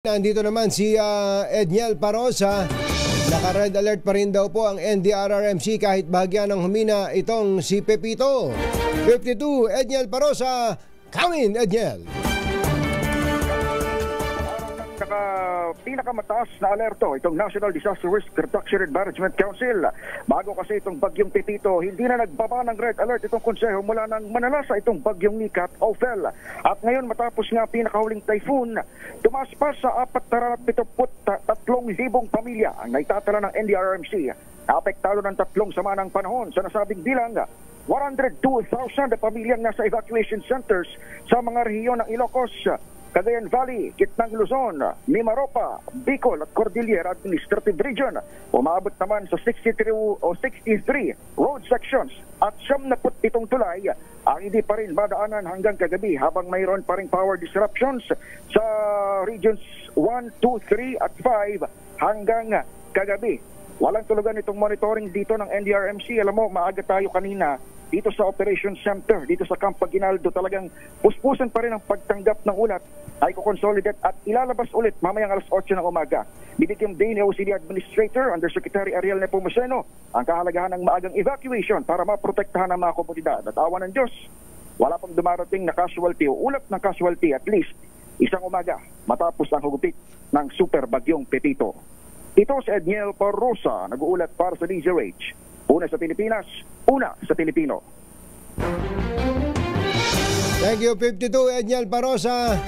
Nandito naman si Edniel Parosa. Naka-red alert pa rin daw po ang NDRRMC kahit bahagya ng humina itong si Pepito. 52, Edniel Parosa. Come in, Edniel. Pinakamataas na alerto itong National Disaster Risk Reduction and Management Council. Bago kasi itong bagyong Pepito, hindi na nagbaba ng red alert itong konseho mula nang manalasa itong bagyong Nikat Ophel. At ngayon matapos nga pinakahuling typhoon, tumaas pa sa 473,000 pamilya ang naitatala ng NDRRMC. Apektado ng tatlong sama ng panahon sa nasabing bilang 102,000 pamilyang nasa evacuation centers sa mga rehiyon ng Ilocos, Cagayan Valley, Gitnang Luzon, Mimaropa, Bicol at Cordillera Administrative Region. Umabot naman sa 63 road sections at 77 tulay ang hindi pa rin madaanan hanggang kagabi, habang mayroon pa rin power disruptions sa regions 1, 2, 3 at 5 hanggang kagabi. Walang tulugan itong monitoring dito ng NDRRMC. Alam mo, maaga tayo kanina dito sa Operation Center, dito sa Camp Aguinaldo, talagang puspusan pa rin ang pagtanggap ng ulat. Ay kukonsolidate at ilalabas ulit mamayang alas 8 ng umaga. Bibigyan din ni OCD Administrator Undersecretary Ariel Nepomuceno ang kahalagahan ng maagang evacuation para maprotektahan ang mga komunidad. At awa ng Diyos, wala pang dumarating na casualty o ulat ng casualty, at least isang umaga matapos ang hugupit ng super bagyong Pepito. Ito si Edniel Parosa, nag-uulat para sa DZRH. Una sa Pilipinas, una sa Pilipino. Thank you, 52, Edniel Parosa.